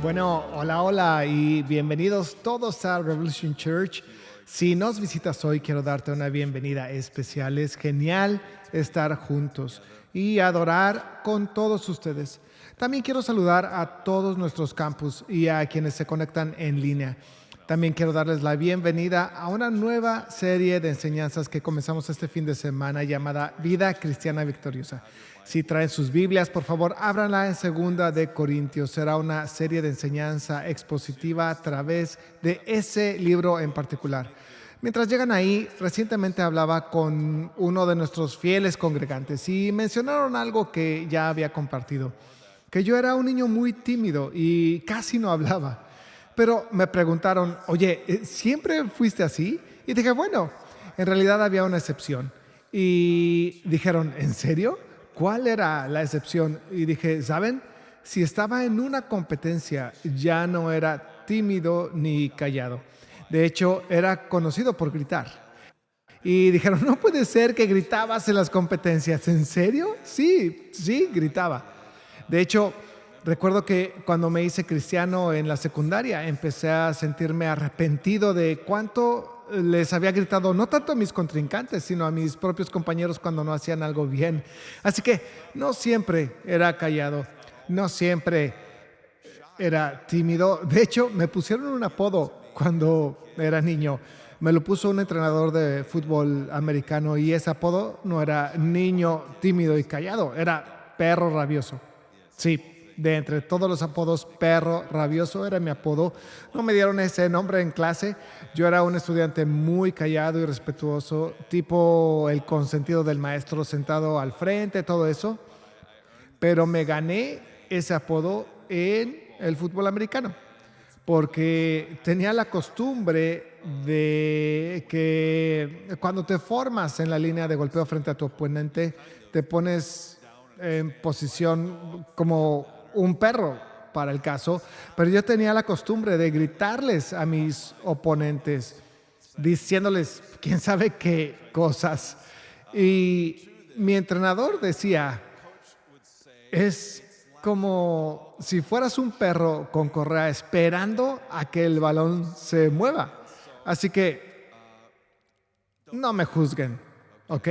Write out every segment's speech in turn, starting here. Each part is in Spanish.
Bueno, hola, hola y bienvenidos todos a Revolution Church. Si nos visitas hoy, quiero darte una bienvenida especial. Es genial estar juntos y adorar con todos ustedes. También quiero saludar a todos nuestros campus y a quienes se conectan en línea. También quiero darles la bienvenida a una nueva serie de enseñanzas que comenzamos este fin de semana llamada Vida Cristiana Victoriosa. Si traen sus Biblias, por favor, ábranla en 2 Corintios. Será una serie de enseñanza expositiva a través de ese libro en particular. Mientras llegan ahí, recientemente hablaba con uno de nuestros fieles congregantes y mencionaron algo que ya había compartido, que yo era un niño muy tímido y casi no hablaba. Pero me preguntaron, oye, ¿siempre fuiste así? Y dije, bueno, en realidad había una excepción. Y dijeron, ¿en serio? ¿Cuál era la excepción? Y dije, ¿saben? Si estaba en una competencia, ya no era tímido ni callado. De hecho, era conocido por gritar. Y dijeron, no puede ser que gritabas en las competencias. ¿En serio? Sí, sí, gritaba. De hecho, recuerdo que cuando me hice cristiano en la secundaria, empecé a sentirme arrepentido de cuánto les había gritado, no tanto a mis contrincantes, sino a mis propios compañeros cuando no hacían algo bien. Así que no siempre era callado, no siempre era tímido. De hecho, me pusieron un apodo cuando era niño. Me lo puso un entrenador de fútbol americano y ese apodo no era niño tímido y callado, era perro rabioso. Sí, de entre todos los apodos, perro rabioso era mi apodo. No me dieron ese nombre en clase. Yo era un estudiante muy callado y respetuoso, tipo el consentido del maestro sentado al frente, todo eso. Pero me gané ese apodo en el fútbol americano, porque tenía la costumbre de que cuando te formas en la línea de golpeo frente a tu oponente, te pones en posición como un perro para el caso, pero yo tenía la costumbre de gritarles a mis oponentes, diciéndoles quién sabe qué cosas. Y mi entrenador decía, es como si fueras un perro con correa esperando a que el balón se mueva. Así que no me juzguen, ¿ok?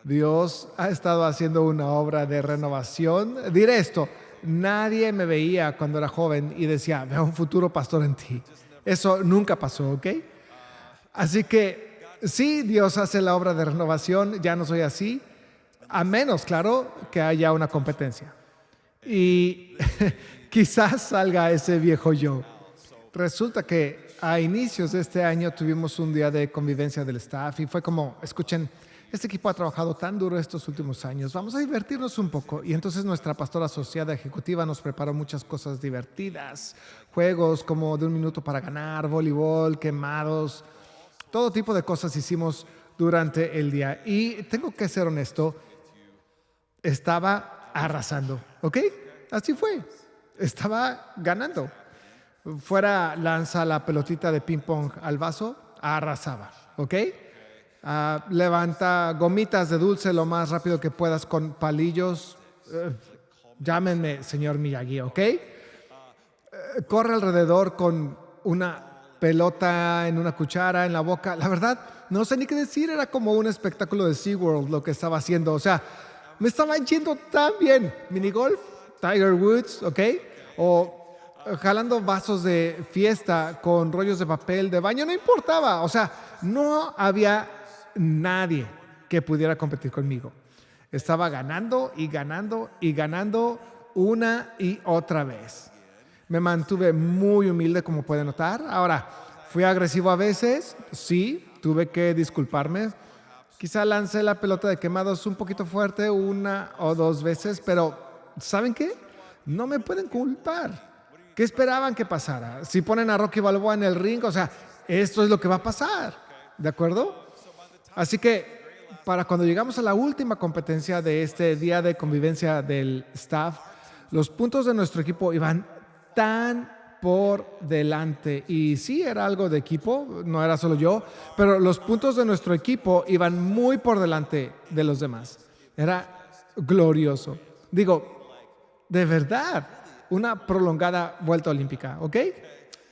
Dios ha estado haciendo una obra de renovación. Diré esto, nadie me veía cuando era joven y decía, veo un futuro pastor en ti. Eso nunca pasó, ¿ok? Así que sí, Dios hace la obra de renovación, ya no soy así, a menos, claro, que haya una competencia. Y quizás salga ese viejo yo. Resulta que a inicios de este año tuvimos un día de convivencia del staff y fue como, escuchen, este equipo ha trabajado tan duro estos últimos años, vamos a divertirnos un poco. Y entonces nuestra pastora asociada ejecutiva nos preparó muchas cosas divertidas, juegos como de 1 minuto para ganar, voleibol, quemados, todo tipo de cosas hicimos durante el día. Y tengo que ser honesto, estaba arrasando, ¿ok? Así fue, estaba ganando. Fuera lanza la pelotita de ping pong al vaso, arrasaba, ¿ok? Levanta gomitas de dulce lo más rápido que puedas con palillos. Llámenme señor Miyagi, ¿ok? Corre alrededor con una pelota en una cuchara en la boca. La verdad, no sé ni qué decir. Era como un espectáculo de SeaWorld lo que estaba haciendo. O sea, me estaba yendo tan bien. Minigolf, Tiger Woods, ¿ok? O jalando vasos de fiesta con rollos de papel de baño. No importaba. O sea, no había nadie que pudiera competir conmigo. Estaba ganando y ganando y ganando una y otra vez. Me mantuve muy humilde, como pueden notar. Ahora, fui agresivo a veces, sí, tuve que disculparme. Quizá lancé la pelota de quemados un poquito fuerte 1 o 2 veces, pero ¿saben qué? No me pueden culpar. ¿Qué esperaban que pasara? Si ponen a Rocky Balboa en el ring, o sea, esto es lo que va a pasar, ¿de acuerdo? Así que para cuando llegamos a la última competencia de este día de convivencia del staff, los puntos de nuestro equipo iban tan por delante. Y sí, era algo de equipo, no era solo yo, pero los puntos de nuestro equipo iban muy por delante de los demás. Era glorioso. Digo, de verdad, una prolongada vuelta olímpica, ¿ok?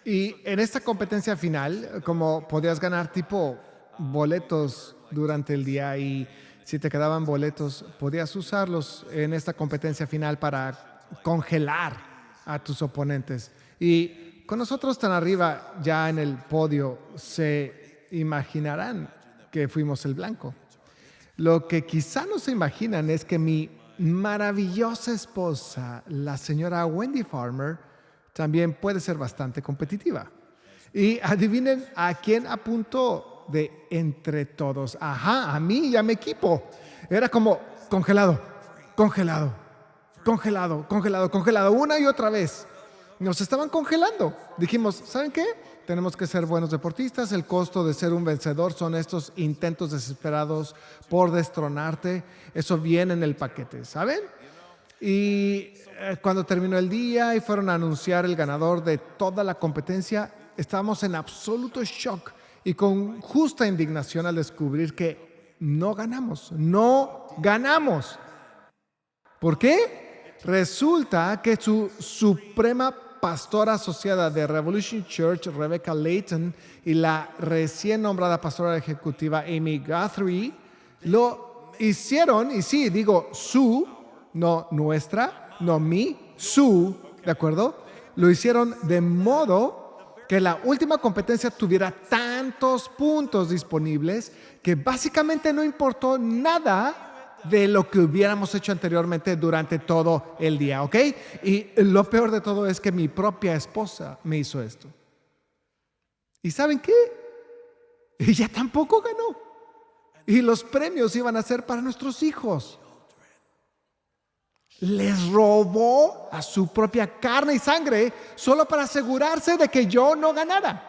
Y en esta competencia final, como podías ganar tipo boletos durante el día y si te quedaban boletos, podías usarlos en esta competencia final para congelar a tus oponentes. Y con nosotros tan arriba, ya en el podio, se imaginarán que fuimos el blanco. Lo que quizá no se imaginan es que mi maravillosa esposa, la señora Wendy Farmer, también puede ser bastante competitiva. Y adivinen a quién apuntó de entre todos. Ajá, a mí y a mi equipo. Era como congelado, congelado, congelado, congelado, congelado, una y otra vez. Nos estaban congelando. Dijimos, ¿saben qué? Tenemos que ser buenos deportistas. El costo de ser un vencedor son estos intentos desesperados por destronarte. Eso viene en el paquete, ¿saben? Y cuando terminó el día y fueron a anunciar el ganador de toda la competencia, estábamos en absoluto shock y con justa indignación al descubrir que no ganamos, no ganamos. ¿Por qué? Resulta que su suprema pastora asociada de Revolution Church, Rebecca Layton, y la recién nombrada pastora ejecutiva Amy Guthrie lo hicieron, y sí, digo su, no nuestra, no mi, su, ¿de acuerdo? Lo hicieron de modo que la última competencia tuviera tantos puntos disponibles que básicamente no importó nada de lo que hubiéramos hecho anteriormente durante todo el día, ¿ok? Y lo peor de todo es que mi propia esposa me hizo esto. ¿Y saben qué? Ella tampoco ganó. Y los premios iban a ser para nuestros hijos. Les robó a su propia carne y sangre solo para asegurarse de que yo no ganara.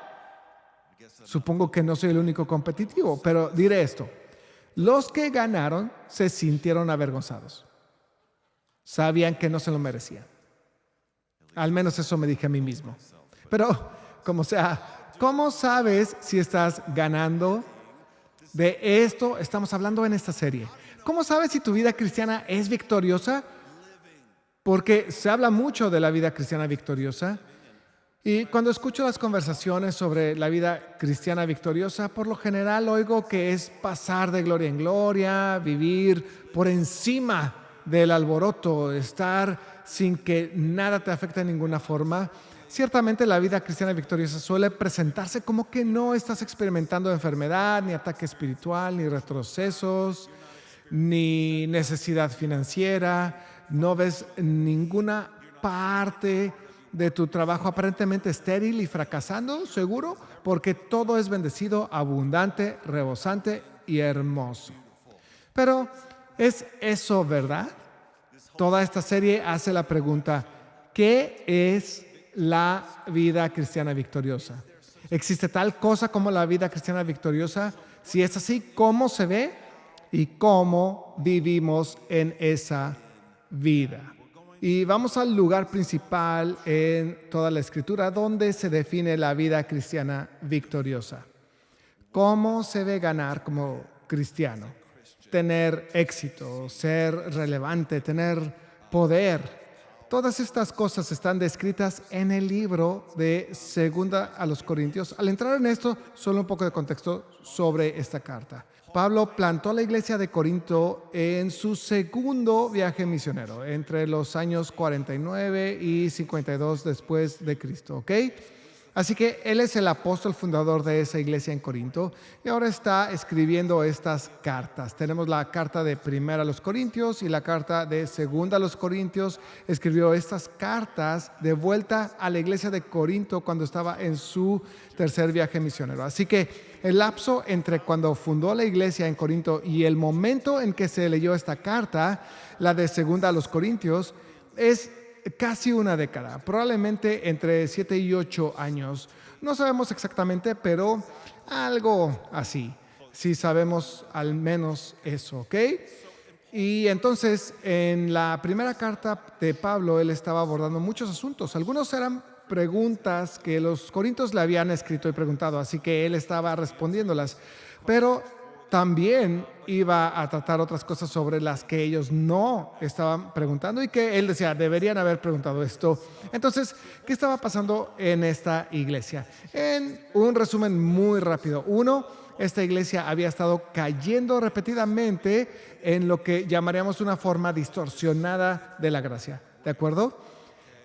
Supongo que no soy el único competitivo, pero diré esto. Los que ganaron se sintieron avergonzados. Sabían que no se lo merecían. Al menos eso me dije a mí mismo. Pero, como sea, ¿cómo sabes si estás ganando? De esto estamos hablando en esta serie. ¿Cómo sabes si tu vida cristiana es victoriosa? Porque se habla mucho de la vida cristiana victoriosa. Y cuando escucho las conversaciones sobre la vida cristiana victoriosa, por lo general oigo que es pasar de gloria en gloria, vivir por encima del alboroto, estar sin que nada te afecte de ninguna forma. Ciertamente la vida cristiana victoriosa suele presentarse como que no estás experimentando enfermedad, ni ataque espiritual, ni retrocesos, ni necesidad financiera, no ves ninguna parte de tu trabajo aparentemente estéril y fracasando, seguro, porque todo es bendecido, abundante, rebosante y hermoso. Pero, ¿es eso verdad? Toda esta serie hace la pregunta, ¿qué es la vida cristiana victoriosa? ¿Existe tal cosa como la vida cristiana victoriosa? Si es así, ¿cómo se ve y cómo vivimos en esa vida? Y vamos al lugar principal en toda la Escritura donde se define la vida cristiana victoriosa. ¿Cómo se ve ganar como cristiano? Tener éxito, ser relevante, tener poder. Todas estas cosas están descritas en el libro de Segunda a los Corintios. Al entrar en esto, solo un poco de contexto sobre esta carta. Pablo plantó la iglesia de Corinto en su segundo viaje misionero, entre los años 49 y 52 después de Cristo, ¿ok? Así que él es el apóstol fundador de esa iglesia en Corinto y ahora está escribiendo estas cartas. Tenemos la carta de Primera a los Corintios y la carta de Segunda a los Corintios. Escribió estas cartas de vuelta a la iglesia de Corinto cuando estaba en su tercer viaje misionero. Así que el lapso entre cuando fundó la iglesia en Corinto y el momento en que se leyó esta carta, la de Segunda a los Corintios, es casi una década, probablemente entre 7 y 8 años. No sabemos exactamente, pero algo así. Sí sabemos al menos eso, ¿ok? Y entonces, en la primera carta de Pablo, él estaba abordando muchos asuntos. Algunos eran preguntas que los corintios le habían escrito y preguntado, así que él estaba respondiéndolas. Pero también iba a tratar otras cosas sobre las que ellos no estaban preguntando y que él decía, deberían haber preguntado esto. Entonces, ¿qué estaba pasando en esta iglesia? En un resumen muy rápido. Uno, esta iglesia había estado cayendo repetidamente en lo que llamaríamos una forma distorsionada de la gracia. ¿De acuerdo?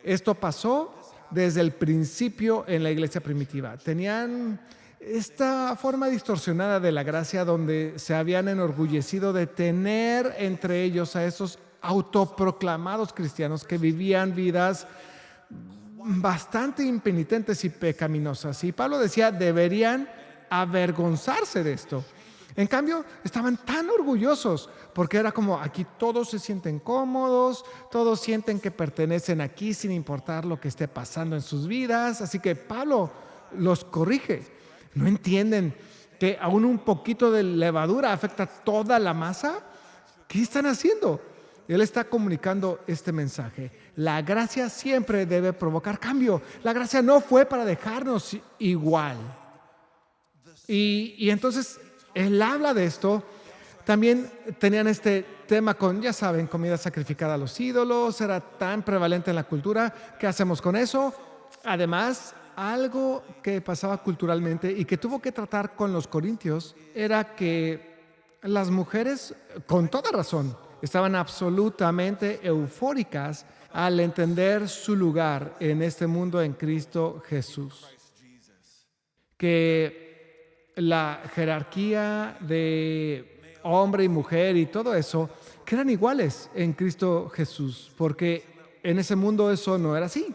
Esto pasó desde el principio en la iglesia primitiva. Tenían esta forma distorsionada de la gracia donde se habían enorgullecido de tener entre ellos a esos autoproclamados cristianos que vivían vidas bastante impenitentes y pecaminosas. Y Pablo decía, deberían avergonzarse de esto. En cambio, estaban tan orgullosos porque era como aquí todos se sienten cómodos, todos sienten que pertenecen aquí sin importar lo que esté pasando en sus vidas. Así que Pablo los corrige. ¿No entienden que aún un poquito de levadura afecta toda la masa? ¿Qué están haciendo? Él está comunicando este mensaje. La gracia siempre debe provocar cambio. La gracia no fue para dejarnos igual. Y entonces él habla de esto. También tenían este tema con, ya saben, comida sacrificada a los ídolos. Era tan prevalente en la cultura. ¿Qué hacemos con eso? Además, algo que pasaba culturalmente y que tuvo que tratar con los corintios era que las mujeres, con toda razón, estaban absolutamente eufóricas al entender su lugar en este mundo en Cristo Jesús. Que la jerarquía de hombre y mujer y todo eso, que eran iguales en Cristo Jesús, porque en ese mundo eso no era así.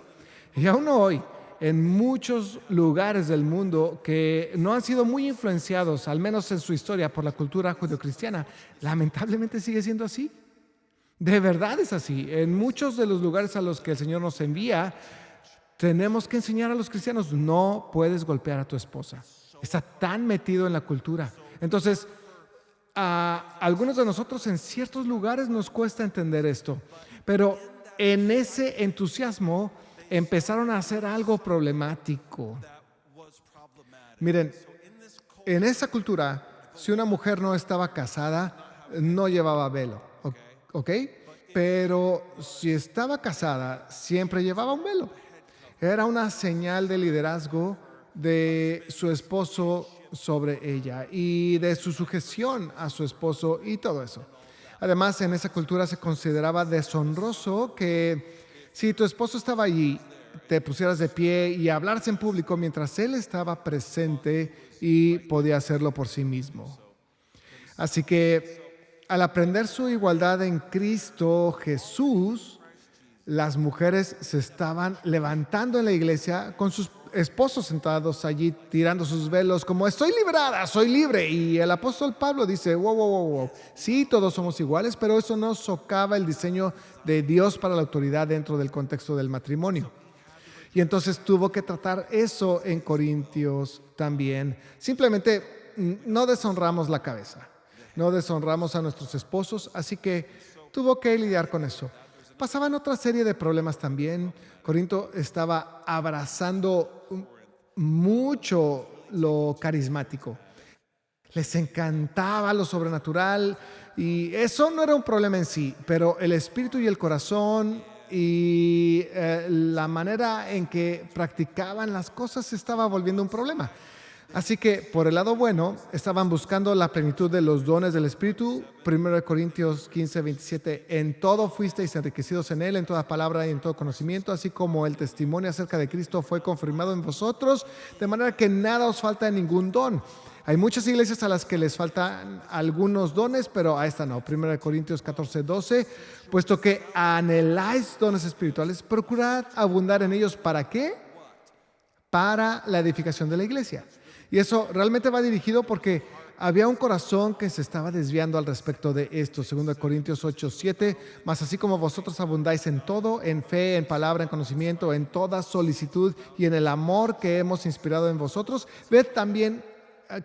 Y aún hoy, en muchos lugares del mundo que no han sido muy influenciados, al menos en su historia, por la cultura judeocristiana, lamentablemente sigue siendo así. De verdad es así. En muchos de los lugares a los que el Señor nos envía, tenemos que enseñar a los cristianos, no puedes golpear a tu esposa. Está tan metido en la cultura. Entonces, a algunos de nosotros en ciertos lugares nos cuesta entender esto, pero en ese entusiasmo empezaron a hacer algo problemático. Miren, en esa cultura, si una mujer no estaba casada, no llevaba velo, ¿ok? Pero si estaba casada, siempre llevaba un velo. Era una señal de liderazgo de su esposo sobre ella y de su sujeción a su esposo y todo eso. Además, en esa cultura se consideraba deshonroso que si tu esposo estaba allí, te pusieras de pie y hablarse en público mientras él estaba presente y podía hacerlo por sí mismo. Así que al aprender su igualdad en Cristo Jesús, las mujeres se estaban levantando en la iglesia con sus esposos sentados allí tirando sus velos como estoy liberada, soy libre. Y el apóstol Pablo dice, wow. Sí, todos somos iguales, pero eso no socava el diseño de Dios para la autoridad dentro del contexto del matrimonio. Y entonces tuvo que tratar eso en Corintios también. Simplemente no deshonramos la cabeza, no deshonramos a nuestros esposos, así que tuvo que lidiar con eso. Pasaban otra serie de problemas también. Corinto estaba abrazando mucho lo carismático. Les encantaba lo sobrenatural y eso no era un problema en sí, pero el espíritu y el corazón y la manera en que practicaban las cosas se estaba volviendo un problema. Así que por el lado bueno, estaban buscando la plenitud de los dones del Espíritu. 1 Corintios 15:27, en todo fuisteis enriquecidos en Él, en toda palabra y en todo conocimiento, así como el testimonio acerca de Cristo fue confirmado en vosotros, de manera que nada os falta en ningún don. Hay muchas iglesias a las que les faltan algunos dones, pero a esta no. 1 Corintios 14:12, puesto que anheláis dones espirituales, procurad abundar en ellos. ¿Para qué? Para la edificación de la iglesia. Y eso realmente va dirigido porque había un corazón que se estaba desviando al respecto de esto. 2 Corintios 8:7, mas así como vosotros abundáis en todo, en fe, en palabra, en conocimiento, en toda solicitud y en el amor que hemos inspirado en vosotros, ved también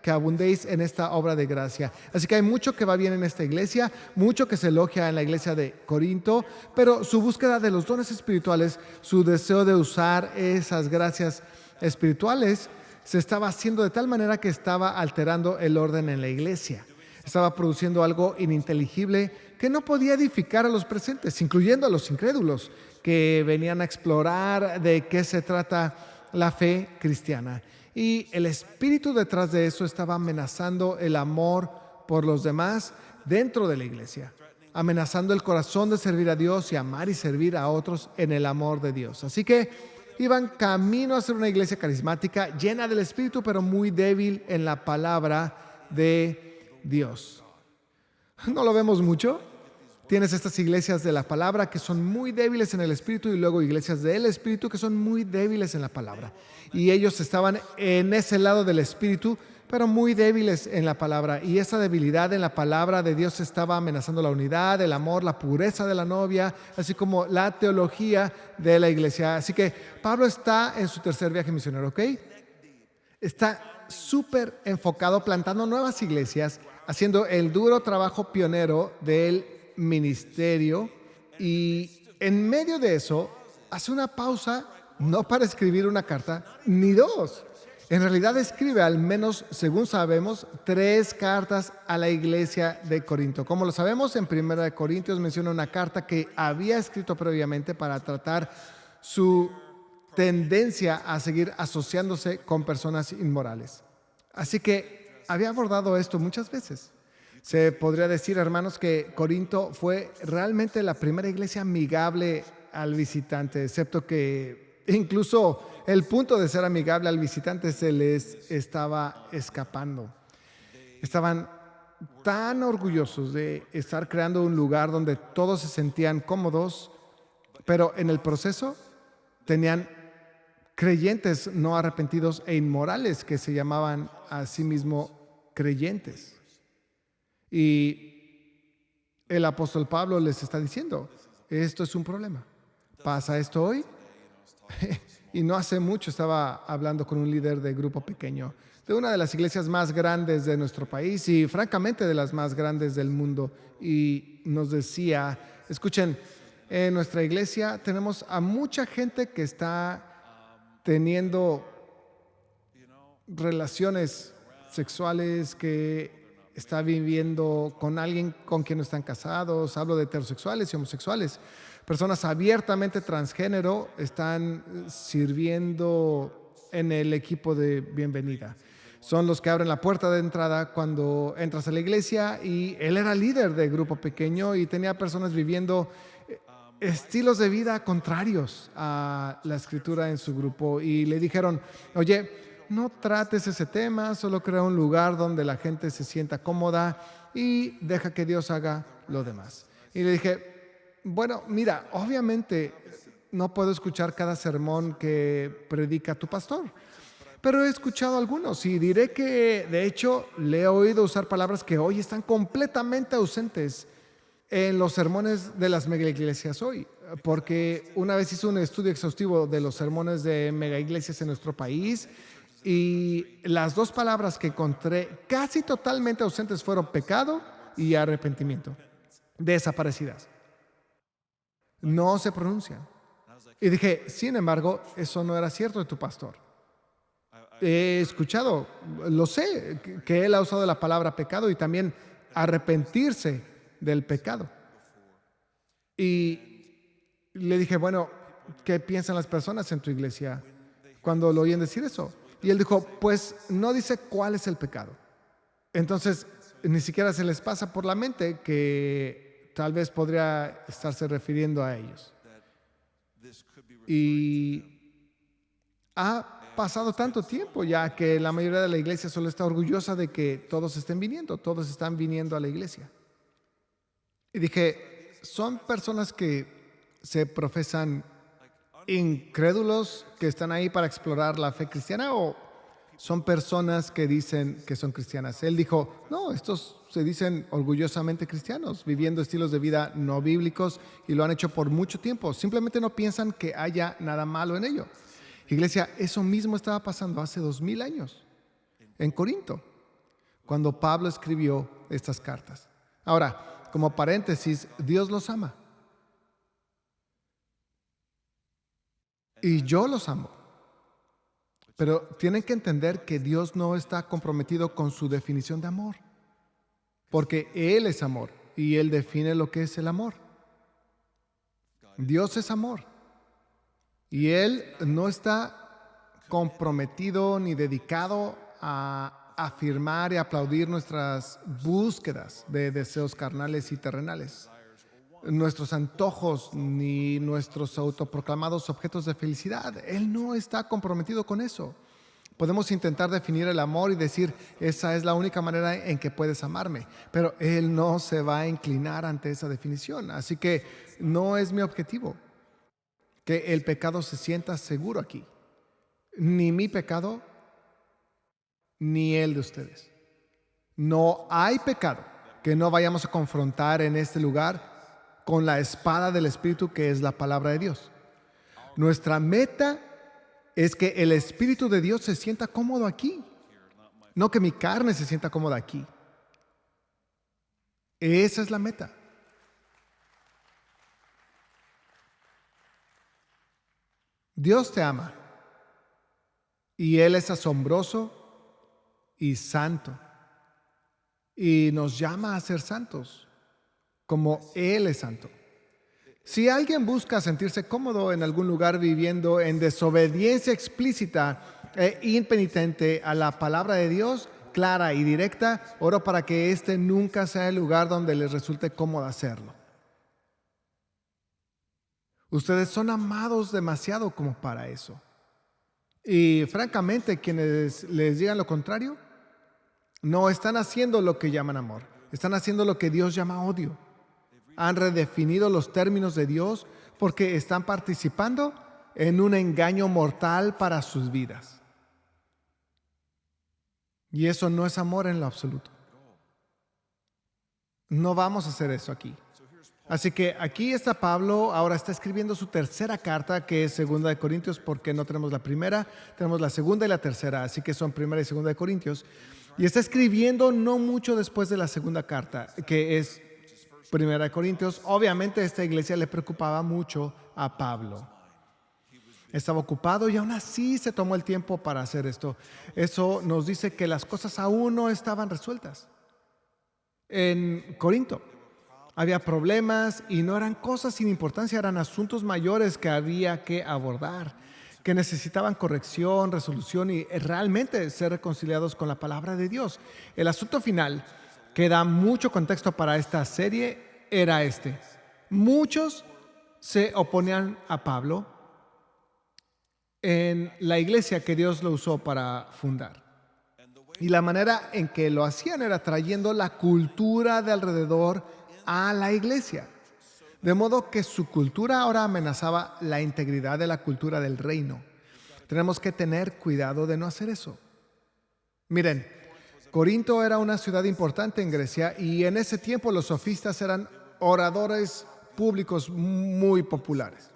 que abundéis en esta obra de gracia. Así que hay mucho que va bien en esta iglesia, mucho que se elogia en la iglesia de Corinto, pero su búsqueda de los dones espirituales, su deseo de usar esas gracias espirituales, se estaba haciendo de tal manera que estaba alterando el orden en la iglesia. Estaba produciendo algo ininteligible que no podía edificar a los presentes, incluyendo a los incrédulos que venían a explorar de qué se trata la fe cristiana. Y el espíritu detrás de eso estaba amenazando el amor por los demás dentro de la iglesia, amenazando el corazón de servir a Dios y amar y servir a otros en el amor de Dios. Así que iban camino a ser una iglesia carismática, llena del Espíritu, pero muy débil en la palabra de Dios. ¿No lo vemos mucho? Tienes estas iglesias de la palabra que son muy débiles en el Espíritu y luego iglesias del Espíritu que son muy débiles en la palabra. Y ellos estaban en ese lado del Espíritu, pero muy débiles en la palabra. Y esa debilidad en la palabra de Dios estaba amenazando la unidad, el amor, la pureza de la novia, así como la teología de la iglesia. Así que Pablo está en su tercer viaje misionero, ¿ok? Está súper enfocado plantando nuevas iglesias, haciendo el duro trabajo pionero del ministerio, y en medio de eso hace una pausa, no para escribir una carta, ni dos. En realidad escribe, al menos según sabemos, 3 cartas a la iglesia de Corinto. Como lo sabemos, en 1 Corintios menciona una carta que había escrito previamente para tratar su tendencia a seguir asociándose con personas inmorales. Así que había abordado esto muchas veces. Se podría decir, hermanos, que Corinto fue realmente la primera iglesia amigable al visitante, excepto que incluso el punto de ser amigable al visitante se les estaba escapando. Estaban tan orgullosos de estar creando un lugar donde todos se sentían cómodos, pero en el proceso tenían creyentes no arrepentidos e inmorales que se llamaban a sí mismos creyentes. Y el apóstol Pablo les está diciendo, esto es un problema. ¿Pasa esto hoy? Y no hace mucho estaba hablando con un líder de grupo pequeño de una de las iglesias más grandes de nuestro país y francamente de las más grandes del mundo. Y nos decía, escuchen, en nuestra iglesia tenemos a mucha gente que está teniendo relaciones sexuales, que está viviendo con alguien con quien no están casados. Hablo de heterosexuales y homosexuales. Personas abiertamente transgénero están sirviendo en el equipo de bienvenida. Son los que abren la puerta de entrada cuando entras a la iglesia, y él era líder de grupo pequeño y tenía personas viviendo estilos de vida contrarios a la escritura en su grupo, y le dijeron, oye, no trates ese tema, solo crea un lugar donde la gente se sienta cómoda y deja que Dios haga lo demás. Y le dije, bueno, mira, obviamente no puedo escuchar cada sermón que predica tu pastor, pero he escuchado algunos y diré que de hecho le he oído usar palabras que hoy están completamente ausentes en los sermones de las mega iglesias hoy, porque una vez hice un estudio exhaustivo de los sermones de mega iglesias en nuestro país, y las 2 palabras que encontré casi totalmente ausentes fueron pecado y arrepentimiento. Desaparecidas. No se pronuncian. Y dije, sin embargo, eso no era cierto de tu pastor. He escuchado, lo sé, que él ha usado la palabra pecado y también arrepentirse del pecado. Y le dije, bueno, ¿qué piensan las personas en tu iglesia cuando lo oyen decir eso? Y él dijo, pues no dice cuál es el pecado. Entonces, ni siquiera se les pasa por la mente que tal vez podría estarse refiriendo a ellos. Y ha pasado tanto tiempo ya que la mayoría de la iglesia solo está orgullosa de que todos estén viniendo, todos están viniendo a la iglesia. Y dije, ¿son personas que se profesan incrédulos que están ahí para explorar la fe cristiana, o son personas que dicen que son cristianas? Él dijo, no, estos se dicen orgullosamente cristianos, viviendo estilos de vida no bíblicos, y lo han hecho por mucho tiempo. Simplemente no piensan que haya nada malo en ello. Iglesia, eso mismo estaba pasando hace 2000 años en Corinto, cuando Pablo escribió estas cartas. Ahora, como paréntesis, Dios los ama. Y yo los amo. Pero tienen que entender que Dios no está comprometido con su definición de amor. porque Él es amor y Él define lo que es el amor. Dios es amor y Él no está comprometido ni dedicado a afirmar y aplaudir nuestras búsquedas de deseos carnales y terrenales, nuestros antojos ni nuestros autoproclamados objetos de felicidad. Él no está comprometido con eso. Podemos intentar definir el amor y decir, esa es la única manera en que puedes amarme, pero Él no se va a inclinar ante esa definición. Así que no es mi objetivo que el pecado se sienta seguro aquí. Ni mi pecado, ni el de ustedes. No hay pecado que no vayamos a confrontar en este lugar con la espada del Espíritu, que es la palabra de Dios. Nuestra meta es que el Espíritu de Dios se sienta cómodo aquí, no que mi carne se sienta cómoda aquí. Esa es la meta. Dios te ama y Él es asombroso y santo y nos llama a ser santos como Él es santo. Si alguien busca sentirse cómodo en algún lugar viviendo en desobediencia explícita e impenitente a la palabra de Dios, clara y directa, oro para que este nunca sea el lugar donde les resulte cómodo hacerlo. Ustedes son amados demasiado como para eso. Y francamente, quienes les digan lo contrario, no están haciendo lo que llaman amor. Están haciendo lo que Dios llama odio. Han redefinido los términos de Dios porque están participando en un engaño mortal para sus vidas. Y eso no es amor en lo absoluto. No vamos a hacer eso aquí. Así que aquí está Pablo, ahora está escribiendo su tercera carta, que es Segunda de Corintios, porque no tenemos la primera, tenemos la segunda y la tercera, así que son Primera y Segunda de Corintios. Y está escribiendo no mucho después de la segunda carta, que es Primera de Corintios. Obviamente esta iglesia le preocupaba mucho a Pablo. Estaba ocupado y aún así se tomó el tiempo para hacer esto. Eso nos dice que las cosas aún no estaban resueltas. En Corinto había problemas y no eran cosas sin importancia, eran asuntos mayores que había que abordar, que necesitaban corrección, resolución y realmente ser reconciliados con la palabra de Dios. El asunto final, que da mucho contexto para esta serie, era este. Muchos se oponían a Pablo en la iglesia que Dios lo usó para fundar. Y la manera en que lo hacían era trayendo la cultura de alrededor a la iglesia. De modo que su cultura ahora amenazaba la integridad de la cultura del reino. Tenemos que tener cuidado de no hacer eso. Miren, Corinto era una ciudad importante en Grecia y en ese tiempo los sofistas eran oradores públicos muy populares.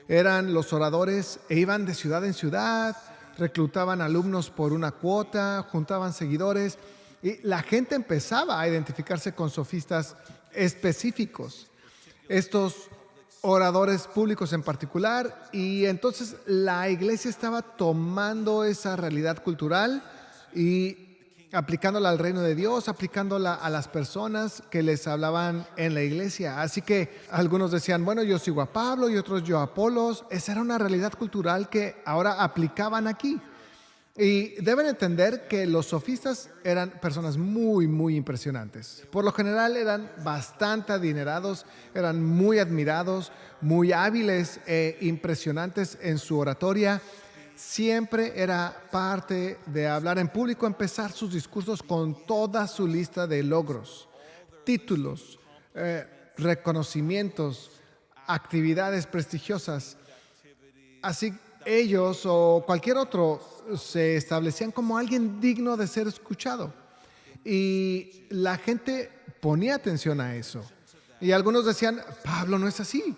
Eran los oradores e iban de ciudad en ciudad, reclutaban alumnos por una cuota, juntaban seguidores y la gente empezaba a identificarse con sofistas específicos, estos oradores públicos en particular, y entonces la iglesia estaba tomando esa realidad cultural y aplicándola al reino de Dios, aplicándola a las personas que les hablaban en la iglesia. Así que algunos decían, bueno, yo sigo a Pablo y otros yo a Apolos. Esa era una realidad cultural que ahora aplicaban aquí. Y deben entender que los sofistas eran personas muy, muy impresionantes. Por lo general eran bastante adinerados, eran muy admirados, muy hábiles e impresionantes en su oratoria. Siempre era parte de hablar en público, empezar sus discursos con toda su lista de logros, títulos, reconocimientos, actividades prestigiosas. Así ellos o cualquier otro se establecían como alguien digno de ser escuchado. Y la gente ponía atención a eso. Y algunos decían, Pablo no es así.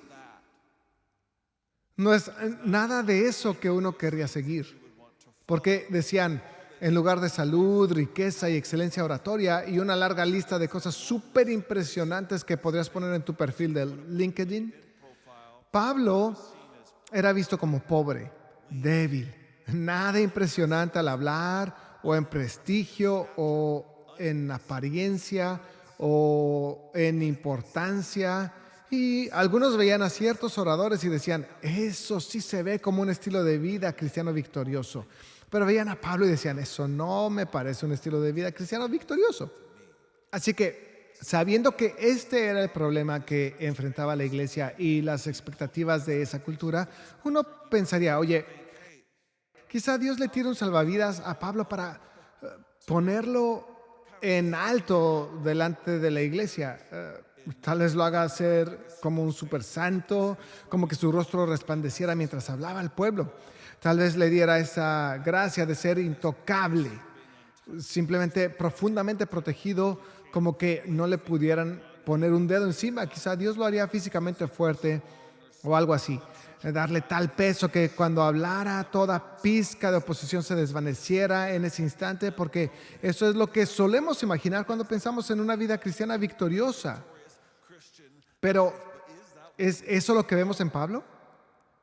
No es nada de eso que uno querría seguir. Porque decían, en lugar de salud, riqueza y excelencia oratoria y una larga lista de cosas súper impresionantes que podrías poner en tu perfil de LinkedIn, Pablo era visto como pobre, débil, nada impresionante al hablar o en prestigio o en apariencia o en importancia. Y algunos veían a ciertos oradores y decían, eso sí se ve como un estilo de vida cristiano victorioso. Pero veían a Pablo y decían, eso no me parece un estilo de vida cristiano victorioso. Así que, sabiendo que este era el problema que enfrentaba la iglesia y las expectativas de esa cultura, uno pensaría, oye, quizá Dios le tire un salvavidas a Pablo para ponerlo en alto delante de la iglesia. Tal vez lo haga ser como un super santo, como que su rostro resplandeciera mientras hablaba al pueblo. Tal vez le diera esa gracia de ser intocable, simplemente profundamente protegido, como que no le pudieran poner un dedo encima. Quizá Dios lo haría físicamente fuerte o algo así. Darle tal peso que cuando hablara toda pizca de oposición se desvaneciera en ese instante, porque eso es lo que solemos imaginar cuando pensamos en una vida cristiana victoriosa. Pero ¿es eso lo que vemos en Pablo?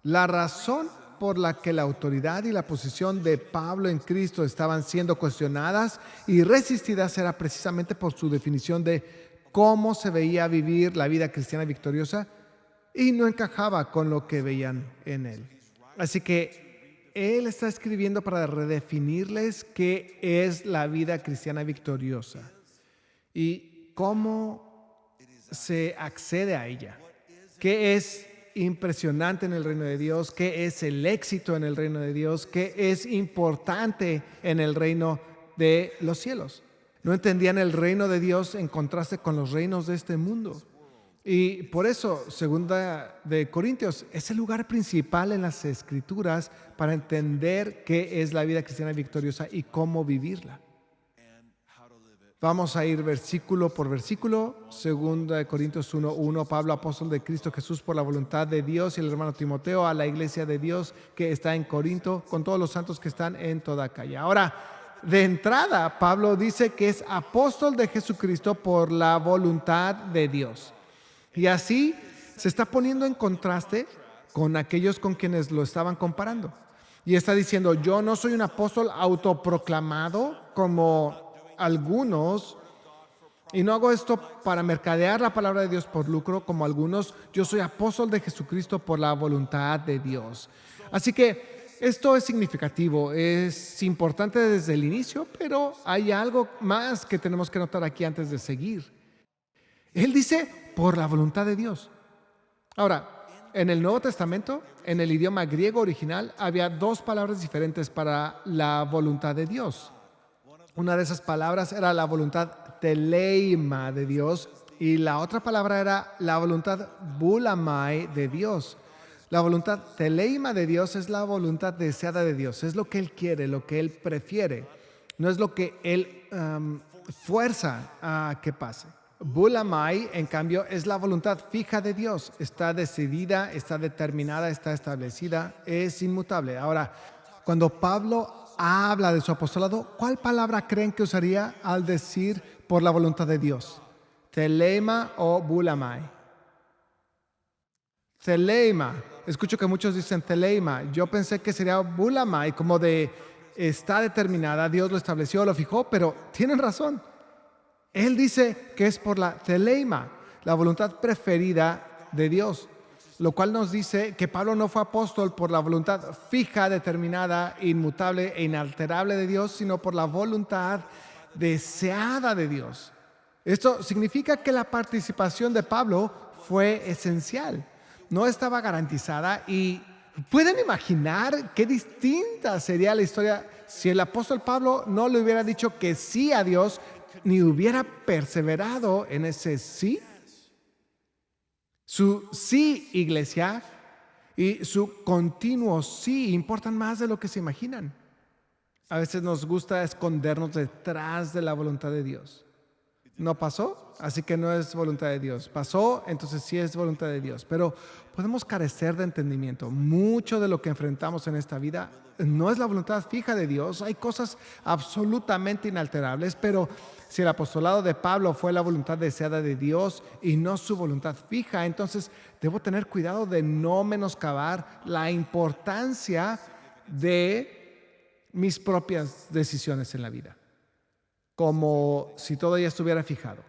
La razón por la que la autoridad y la posición de Pablo en Cristo estaban siendo cuestionadas y resistidas era precisamente por su definición de cómo se veía vivir la vida cristiana victoriosa y no encajaba con lo que veían en él. Así que él está escribiendo para redefinirles qué es la vida cristiana victoriosa y cómo se accede a ella, qué es impresionante en el reino de Dios, qué es el éxito en el reino de Dios, qué es importante en el reino de los cielos. No entendían el reino de Dios en contraste con los reinos de este mundo. Y por eso, segunda de Corintios es el lugar principal en las Escrituras para entender qué es la vida cristiana victoriosa y cómo vivirla. Vamos a ir versículo por versículo. Segunda de Corintios 1:1, Pablo, apóstol de Cristo Jesús por la voluntad de Dios, y el hermano Timoteo, a la iglesia de Dios que está en Corinto, con todos los santos que están en toda Acaya. Ahora, de entrada, Pablo dice que es apóstol de Jesucristo por la voluntad de Dios. Y así se está poniendo en contraste con aquellos con quienes lo estaban comparando. Y está diciendo, yo no soy un apóstol autoproclamado como algunos, y no hago esto para mercadear la palabra de Dios por lucro como algunos. Yo soy apóstol de Jesucristo por la voluntad de Dios. Así que esto es significativo, es importante desde el inicio, pero hay algo más que tenemos que notar aquí antes de seguir. Él dice, por la voluntad de Dios. Ahora, en el Nuevo Testamento, en el idioma griego original, había dos palabras diferentes para la voluntad de Dios. Una de esas palabras era la voluntad teleima de Dios y la otra palabra era la voluntad bulamai de Dios. La voluntad teleima de Dios es la voluntad deseada de Dios, es lo que Él quiere, lo que Él prefiere, no es lo que Él fuerza a que pase. Bulamai, en cambio, es la voluntad fija de Dios. Está decidida, está determinada, está establecida, es inmutable. Ahora, cuando Pablo habla de su apostolado, ¿cuál palabra creen que usaría al decir por la voluntad de Dios? ¿Teleima o bulamai? Teleima. Escucho que muchos dicen teleima. Yo pensé que sería bulamai, como de está determinada, Dios lo estableció, lo fijó, pero tienen razón. Él dice que es por la teleima, la voluntad preferida de Dios, lo cual nos dice que Pablo no fue apóstol por la voluntad fija, determinada, inmutable e inalterable de Dios, sino por la voluntad deseada de Dios. Esto significa que la participación de Pablo fue esencial, no estaba garantizada, y pueden imaginar qué distinta sería la historia si el apóstol Pablo no le hubiera dicho que sí a Dios, ni hubiera perseverado en ese sí. Su sí, iglesia, y su continuo sí importan más de lo que se imaginan. A veces nos gusta escondernos detrás de la voluntad de Dios. No pasó, así que no es voluntad de Dios. Pasó, entonces sí es voluntad de Dios. Pero podemos carecer de entendimiento. Mucho de lo que enfrentamos en esta vida no es la voluntad fija de Dios. Hay cosas absolutamente inalterables, pero si el apostolado de Pablo fue la voluntad deseada de Dios y no su voluntad fija, entonces debo tener cuidado de no menoscabar la importancia de mis propias decisiones en la vida. como si todo ya estuviera fijado.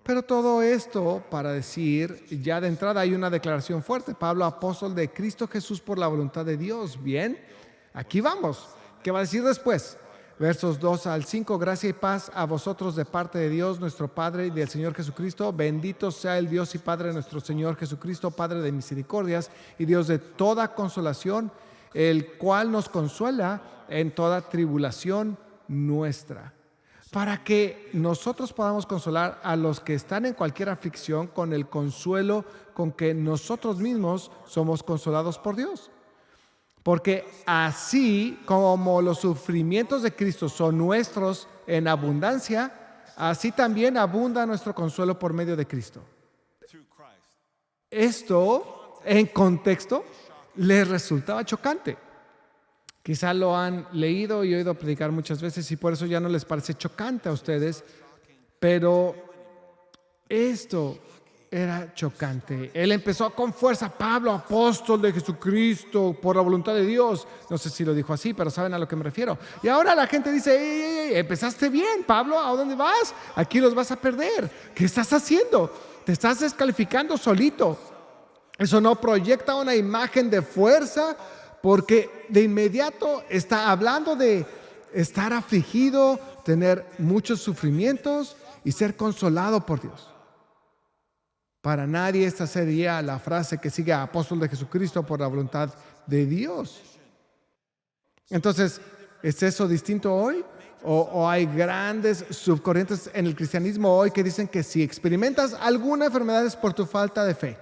Pero todo esto para decir, ya de entrada hay una declaración fuerte. Pablo, apóstol de Cristo Jesús por la voluntad de Dios. Bien, aquí vamos. ¿Qué va a decir después? Versos 2 al 5, gracia y paz a vosotros de parte de Dios, nuestro Padre y del Señor Jesucristo. Bendito sea el Dios y Padre de nuestro Señor Jesucristo, Padre de misericordias y Dios de toda consolación, el cual nos consuela en toda tribulación nuestra, para que nosotros podamos consolar a los que están en cualquier aflicción con el consuelo con que nosotros mismos somos consolados por Dios. Porque así como los sufrimientos de Cristo son nuestros en abundancia, así también abunda nuestro consuelo por medio de Cristo. Esto, en contexto, les resultaba chocante. Quizá lo han leído y oído predicar muchas veces y por eso ya no les parece chocante a ustedes, pero esto era chocante. Él empezó con fuerza: Pablo, apóstol de Jesucristo por la voluntad de Dios. No sé si lo dijo así, pero saben a lo que me refiero. Y ahora la gente dice: ey, empezaste bien, Pablo, ¿a dónde vas? Aquí los vas a perder. ¿Qué estás haciendo? Te estás descalificando solito. Eso no proyecta una imagen de fuerza, porque de inmediato está hablando de estar afligido, tener muchos sufrimientos y ser consolado por Dios. Para nadie esta sería la frase que sigue: apóstol de Jesucristo por la voluntad de Dios. Entonces, ¿es eso distinto hoy? ¿O hay grandes subcorrientes en el cristianismo hoy que dicen que si experimentas alguna enfermedad es por tu falta de fe?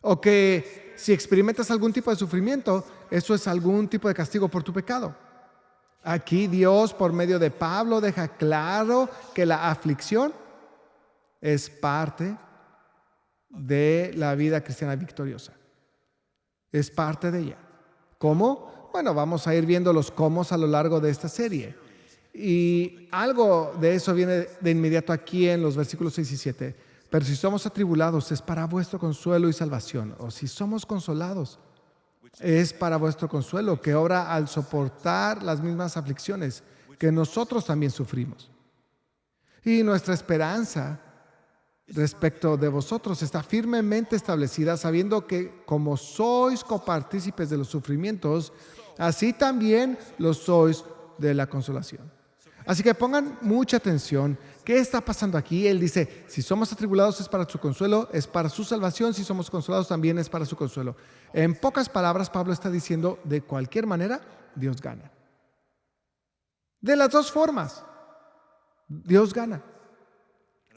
O que si experimentas algún tipo de sufrimiento, eso es algún tipo de castigo por tu pecado. Aquí Dios, por medio de Pablo, deja claro que la aflicción es parte de la vida cristiana victoriosa. Es parte de ella. ¿Cómo? Bueno, vamos a ir viendo los cómo a lo largo de esta serie. Y algo de eso viene de inmediato aquí en los versículos 6 y 7. Pero si somos atribulados, es para vuestro consuelo y salvación. O si somos consolados, es para vuestro consuelo, que obra al soportar las mismas aflicciones que nosotros también sufrimos. Y nuestra esperanza respecto de vosotros está firmemente establecida, sabiendo que como sois copartícipes de los sufrimientos, así también lo sois de la consolación. Así que pongan mucha atención. ¿Qué está pasando aquí? Él dice: si somos atribulados es para su consuelo, es para su salvación. Si somos consolados también es para su consuelo. En pocas palabras, Pablo está diciendo: de cualquier manera, Dios gana. De las dos formas, Dios gana.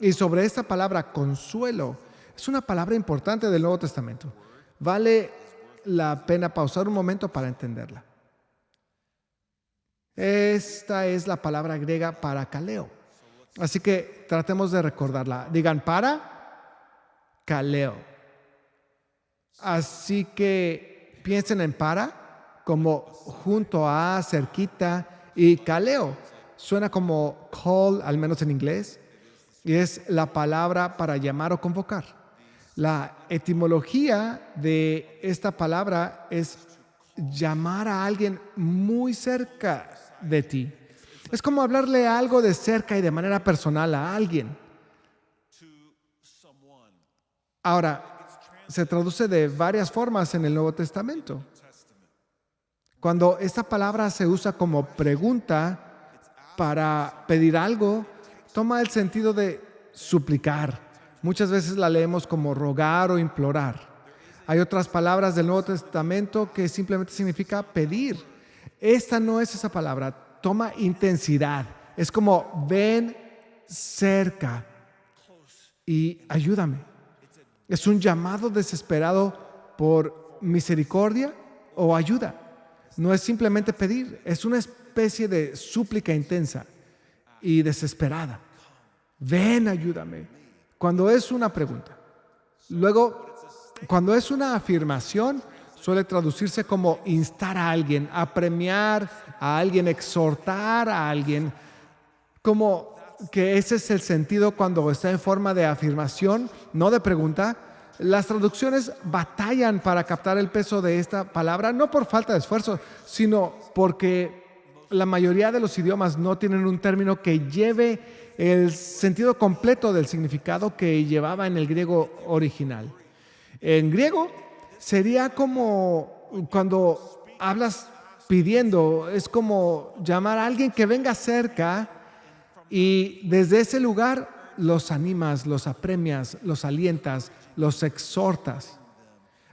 Y sobre esta palabra consuelo, es una palabra importante del Nuevo Testamento. Vale la pena pausar un momento para entenderla. Esta es la palabra griega parakaleo. Así que tratemos de recordarla. Digan: parakaleo. Así que piensen en para como junto a, cerquita, y kaleo suena como call, al menos en inglés, y es la palabra para llamar o convocar. La etimología de esta palabra es llamar a alguien muy cerca de ti. Es como hablarle algo de cerca y de manera personal a alguien. Ahora, se traduce de varias formas en el Nuevo Testamento. Cuando esta palabra se usa como pregunta para pedir algo, toma el sentido de suplicar. Muchas veces la leemos como rogar o implorar. Hay otras palabras del Nuevo Testamento que simplemente significa pedir. Esta no es esa palabra. Toma intensidad. Es como: ven cerca y ayúdame. Es un llamado desesperado por misericordia o ayuda. No es simplemente pedir, es una especie de súplica intensa y desesperada. Ven, ayúdame. Cuando es una pregunta. Luego, cuando es una afirmación, suele traducirse como instar a alguien, apremiar a alguien, exhortar a alguien. Como que ese es el sentido cuando está en forma de afirmación, no de pregunta. Las traducciones batallan para captar el peso de esta palabra, no por falta de esfuerzo, sino porque la mayoría de los idiomas no tienen un término que lleve el sentido completo del significado que llevaba en el griego original. En griego sería como cuando hablas pidiendo, es como llamar a alguien que venga cerca y desde ese lugar los animas, los apremias, los alientas, los exhortas.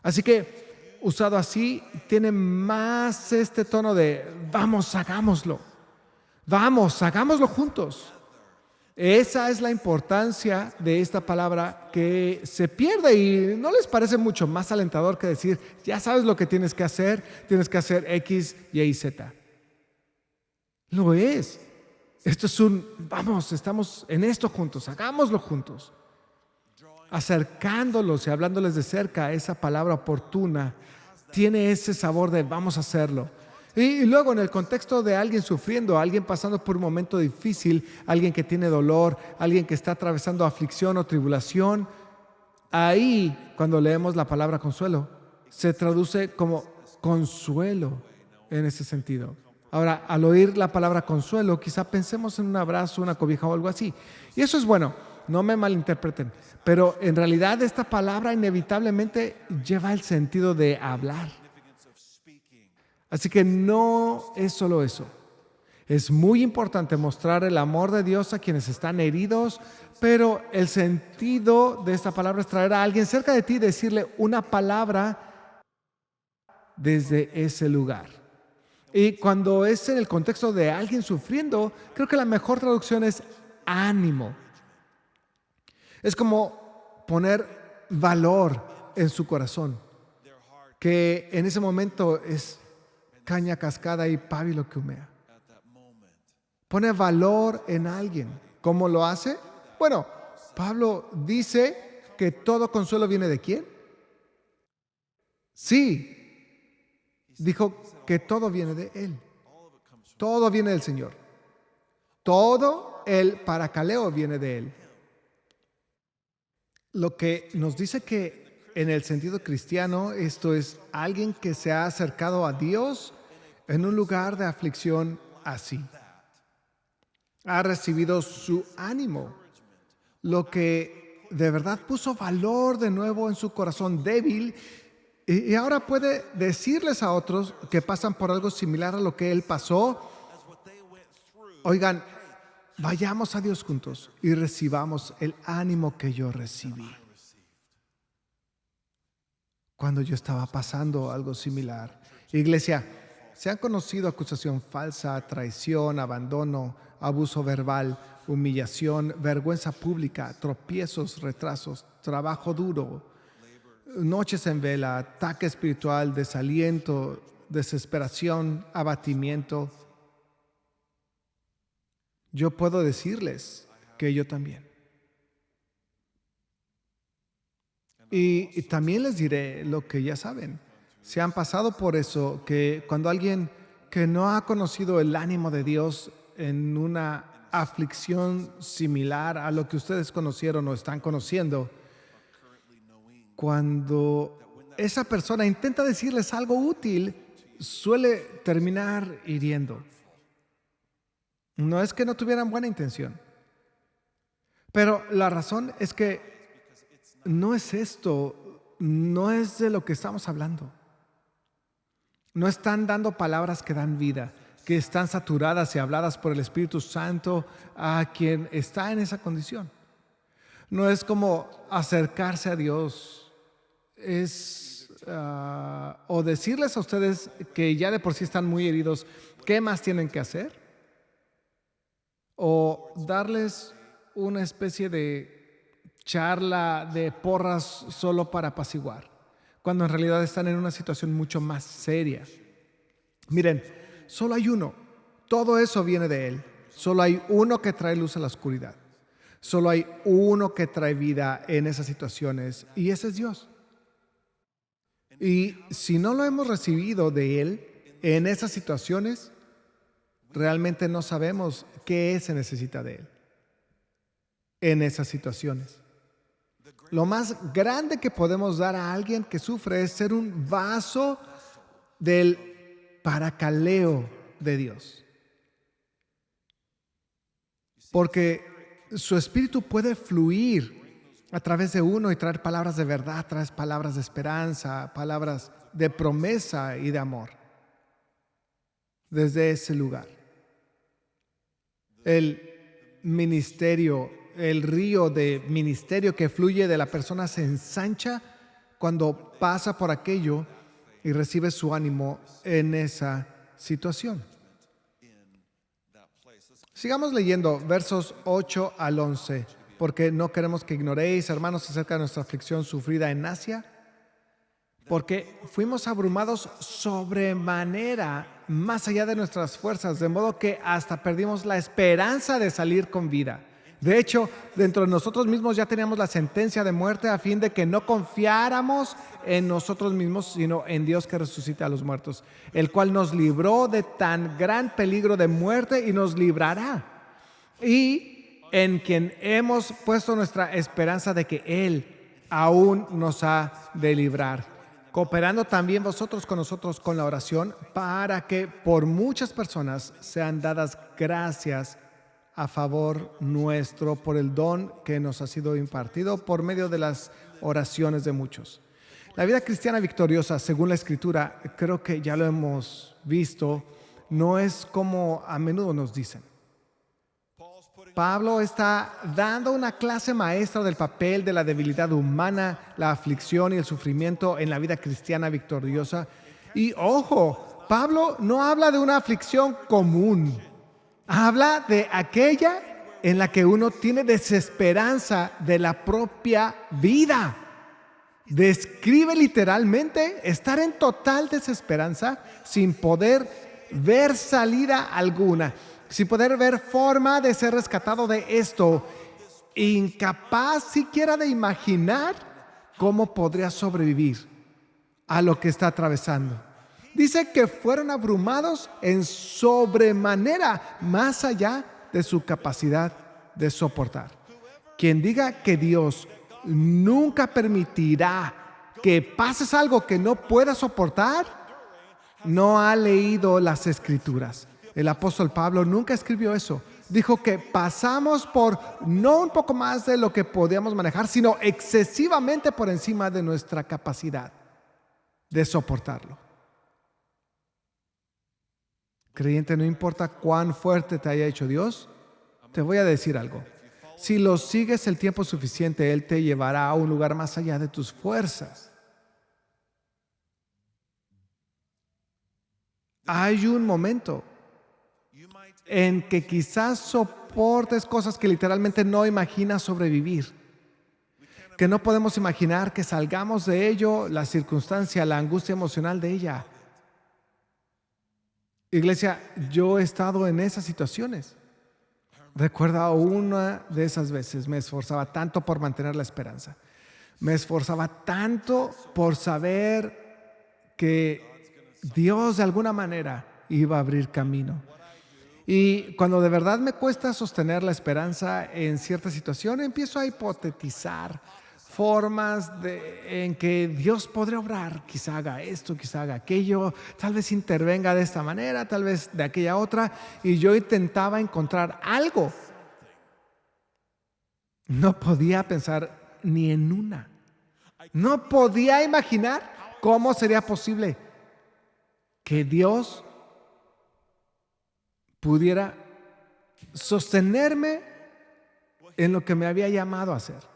Así que, usado así, tiene más este tono de vamos, hagámoslo juntos. Esa es la importancia de esta palabra que se pierde y ¿no les parece mucho más alentador que decir, ya sabes lo que tienes que hacer X, Y, Z? Lo es. Esto es vamos, estamos en esto juntos, hagámoslo juntos. Acercándolos y hablándoles de cerca, esa palabra oportuna tiene ese sabor de vamos a hacerlo. Y luego en el contexto de alguien sufriendo, alguien pasando por un momento difícil, alguien que tiene dolor, alguien que está atravesando aflicción o tribulación, ahí cuando leemos la palabra consuelo, se traduce como consuelo en ese sentido. Ahora, al oír la palabra consuelo, quizá pensemos en un abrazo, una cobija o algo así. Y eso es bueno, no me malinterpreten. Pero en realidad esta palabra inevitablemente lleva el sentido de hablar. Así que no es solo eso. Es muy importante mostrar el amor de Dios a quienes están heridos, pero el sentido de esta palabra es traer a alguien cerca de ti y decirle una palabra desde ese lugar. Y cuando es en el contexto de alguien sufriendo, creo que la mejor traducción es ánimo. Es como poner valor en su corazón, que en ese momento es caña cascada y pábilo que humea. Pone valor en alguien. ¿Cómo lo hace? Bueno, Pablo dice que todo consuelo viene ¿de quién? Sí, dijo que todo viene de Él. Todo viene del Señor. Todo el paracaleo viene de Él. Lo que nos dice que en el sentido cristiano, esto es alguien que se ha acercado a Dios en un lugar de aflicción así. Ha recibido su ánimo, lo que de verdad puso valor de nuevo en su corazón débil y ahora puede decirles a otros que pasan por algo similar a lo que él pasó. Oigan, vayamos a Dios juntos y recibamos el ánimo que yo recibí cuando yo estaba pasando algo similar. Iglesia, se han conocido acusación falsa, traición, abandono, abuso verbal, humillación, vergüenza pública, tropiezos, retrasos, trabajo duro, noches en vela, ataque espiritual, desaliento, desesperación, abatimiento. Yo puedo decirles que yo también. Y también les diré lo que ya saben. Se han pasado por eso, que cuando alguien que no ha conocido el ánimo de Dios en una aflicción similar a lo que ustedes conocieron o están conociendo, cuando esa persona intenta decirles algo útil, suele terminar hiriendo. No es que no tuvieran buena intención, pero la razón es que no es esto, no es de lo que estamos hablando. No están dando palabras que dan vida, que están saturadas y habladas por el Espíritu Santo a quien está en esa condición. No es como acercarse a Dios, es o decirles a ustedes que ya de por sí están muy heridos, ¿qué más tienen que hacer? O darles una especie de charla de porras solo para apaciguar, cuando en realidad están en una situación mucho más seria. Miren, solo hay uno, todo eso viene de Él. Solo hay uno que trae luz a la oscuridad. Solo hay uno que trae vida en esas situaciones y ese es Dios. Y si no lo hemos recibido de Él en esas situaciones, realmente no sabemos qué se necesita de Él en esas situaciones. Lo más grande que podemos dar a alguien que sufre es ser un vaso del paracaleo de Dios. porque su espíritu puede fluir a través de uno y traer palabras de verdad, traer palabras de esperanza, palabras de promesa y de amor. Desde ese lugar, el ministerio, el río de ministerio que fluye de la persona se ensancha cuando pasa por aquello y recibe su ánimo en esa situación. Sigamos leyendo versos 8 al 11, porque no queremos que ignoréis, hermanos, acerca de nuestra aflicción sufrida en Asia, porque fuimos abrumados sobremanera, más allá de nuestras fuerzas, de modo que hasta perdimos la esperanza de salir con vida. De hecho, dentro de nosotros mismos ya teníamos la sentencia de muerte, a fin de que no confiáramos en nosotros mismos, sino en Dios que resucita a los muertos, el cual nos libró de tan gran peligro de muerte y nos librará. Y en quien hemos puesto nuestra esperanza de que Él aún nos ha de librar, cooperando también vosotros con nosotros con la oración, para que por muchas personas sean dadas gracias a favor nuestro por el don que nos ha sido impartido por medio de las oraciones de muchos. La vida cristiana victoriosa, según la Escritura, creo que ya lo hemos visto, no es como a menudo nos dicen. Pablo está dando una clase maestra del papel de la debilidad humana, la aflicción y el sufrimiento en la vida cristiana victoriosa. Y ojo, Pablo no habla de una aflicción común, habla de aquella en la que uno tiene desesperanza de la propia vida. Describe literalmente estar en total desesperanza sin poder ver salida alguna, sin poder ver forma de ser rescatado de esto, incapaz siquiera de imaginar cómo podría sobrevivir a lo que está atravesando. Dice que fueron abrumados en sobremanera, más allá de su capacidad de soportar. Quien diga que Dios nunca permitirá que pases algo que no puedas soportar, no ha leído las Escrituras. El apóstol Pablo nunca escribió eso. Dijo que pasamos por no un poco más de lo que podíamos manejar, sino excesivamente por encima de nuestra capacidad de soportarlo. Creyente, no importa cuán fuerte te haya hecho Dios, te voy a decir algo. Si lo sigues el tiempo suficiente, Él te llevará a un lugar más allá de tus fuerzas. Hay un momento en que quizás soportes cosas que literalmente no imaginas sobrevivir, que no podemos imaginar que salgamos de ello, la circunstancia, la angustia emocional de ella. Iglesia, yo he estado en esas situaciones. Recuerda una de esas veces, me esforzaba tanto por mantener la esperanza. Me esforzaba tanto por saber que Dios de alguna manera iba a abrir camino. Y cuando de verdad me cuesta sostener la esperanza en cierta situación, empiezo a hipotetizar formas en que Dios podría obrar. Quizá haga esto, quizá haga aquello, tal vez intervenga de esta manera, tal vez de aquella otra. Y yo intentaba encontrar algo. No podía pensar ni en una. No podía imaginar cómo sería posible que Dios pudiera sostenerme en lo que me había llamado a hacer.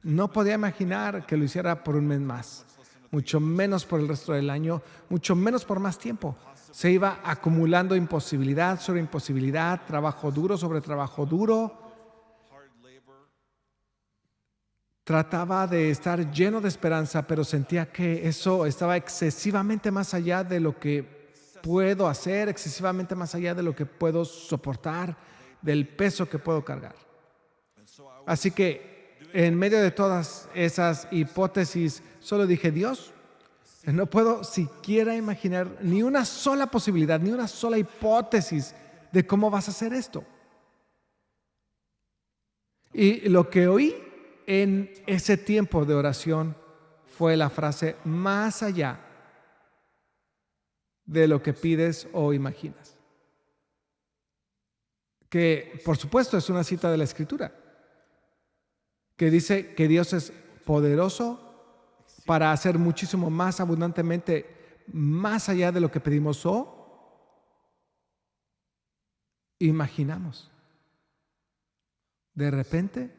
No podía imaginar que lo hiciera por un mes más, mucho menos por el resto del año, mucho menos por más tiempo. Se iba acumulando imposibilidad sobre imposibilidad, trabajo duro sobre trabajo duro. Trataba de estar lleno de esperanza, pero sentía que eso estaba excesivamente más allá de lo que puedo hacer, excesivamente más allá de lo que puedo soportar, del peso que puedo cargar. Así que en medio de todas esas hipótesis, solo dije: Dios, no puedo siquiera imaginar ni una sola posibilidad, ni una sola hipótesis de cómo vas a hacer esto. Y lo que oí en ese tiempo de oración fue la frase: más allá de lo que pides o imaginas. que por supuesto es una cita de la Escritura, que dice que Dios es poderoso para hacer muchísimo más abundantemente, más allá de lo que pedimos o imaginamos. De repente,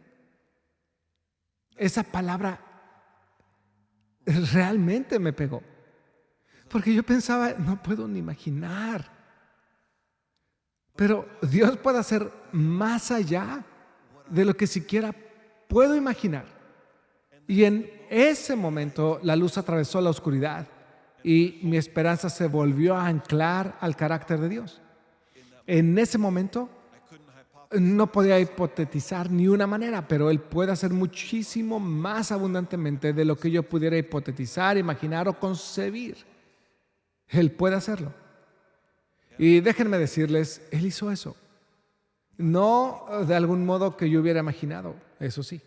esa palabra realmente me pegó, porque yo pensaba, no puedo ni imaginar, pero Dios puede hacer más allá de lo que siquiera puedo imaginar. Y en ese momento la luz atravesó la oscuridad y mi esperanza se volvió a anclar al carácter de Dios. En ese momento no podía hipotetizar ni una manera, pero Él puede hacer muchísimo más abundantemente de lo que yo pudiera hipotetizar, imaginar o concebir. Él puede hacerlo. Y déjenme decirles, Él hizo eso. No de algún modo que yo hubiera imaginado, eso sí.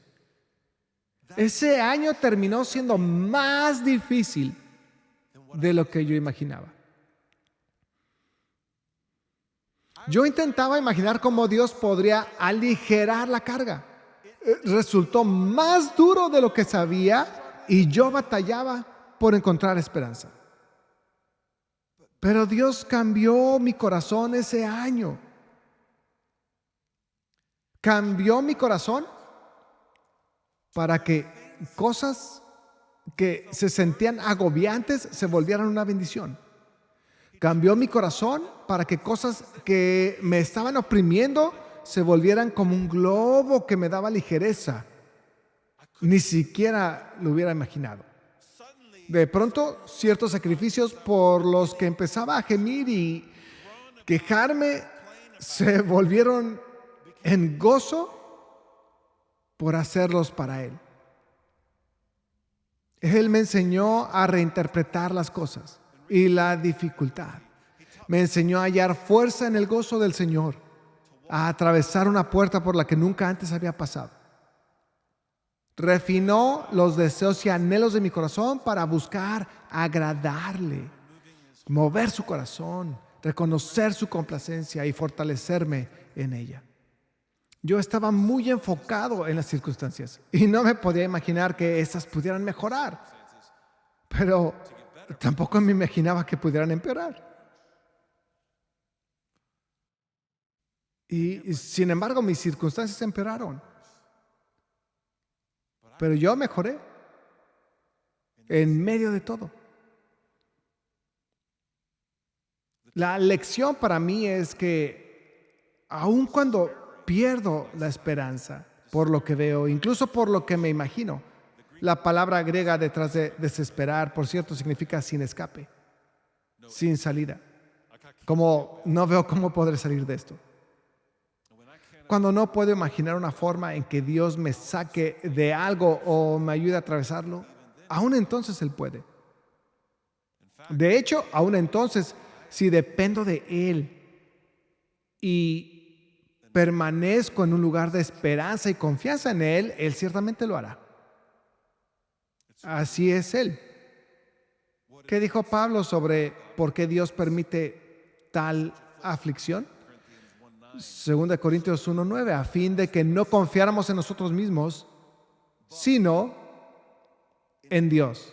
Ese año terminó siendo más difícil de lo que yo imaginaba. Yo intentaba imaginar cómo Dios podría aligerar la carga. Resultó más duro de lo que sabía y yo batallaba por encontrar esperanza. Pero Dios cambió mi corazón ese año. Cambió mi corazón para que cosas que se sentían agobiantes se volvieran una bendición. Cambió mi corazón para que cosas que me estaban oprimiendo se volvieran como un globo que me daba ligereza. Ni siquiera lo hubiera imaginado. De pronto, ciertos sacrificios por los que empezaba a gemir y quejarme se volvieron en gozo por hacerlos para Él. Él me enseñó a reinterpretar las cosas y la dificultad. Me enseñó a hallar fuerza en el gozo del Señor, a atravesar una puerta por la que nunca antes había pasado. Refinó los deseos y anhelos de mi corazón para buscar agradarle, mover su corazón, reconocer su complacencia y fortalecerme en ella. Yo estaba muy enfocado en las circunstancias y no me podía imaginar que esas pudieran mejorar, pero tampoco me imaginaba que pudieran empeorar. Y sin embargo, mis circunstancias empeoraron, pero yo mejoré en medio de todo. La lección para mí es que aun cuando pierdo la esperanza por lo que veo, incluso por lo que me imagino, la palabra griega detrás de desesperar, por cierto, significa sin escape, sin salida. Como no veo cómo podré salir de esto. Cuando no puedo imaginar una forma en que Dios me saque de algo o me ayude a atravesarlo, aún entonces Él puede. De hecho, aún entonces, si dependo de Él y permanezco en un lugar de esperanza y confianza en Él, Él ciertamente lo hará. Así es Él. ¿Qué dijo Pablo sobre por qué Dios permite tal aflicción? 2 Corintios 1:9, a fin de que no confiáramos en nosotros mismos, sino en Dios,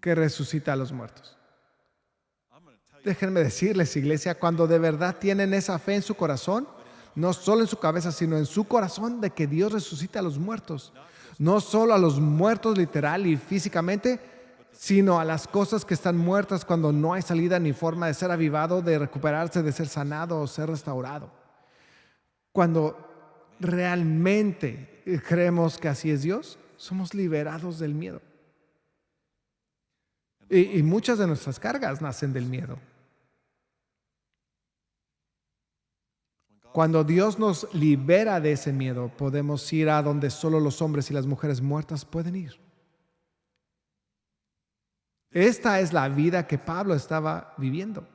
que resucita a los muertos. Déjenme decirles, iglesia, cuando de verdad tienen esa fe en su corazón, no solo en su cabeza, sino en su corazón de que Dios resucita a los muertos, no solo a los muertos literal y físicamente, sino a las cosas que están muertas cuando no hay salida ni forma de ser avivado, de recuperarse, de ser sanado o ser restaurado. Cuando realmente creemos que así es Dios, somos liberados del miedo. Y muchas de nuestras cargas nacen del miedo. Cuando Dios nos libera de ese miedo, podemos ir a donde solo los hombres y las mujeres muertas pueden ir. Esta es la vida que Pablo estaba viviendo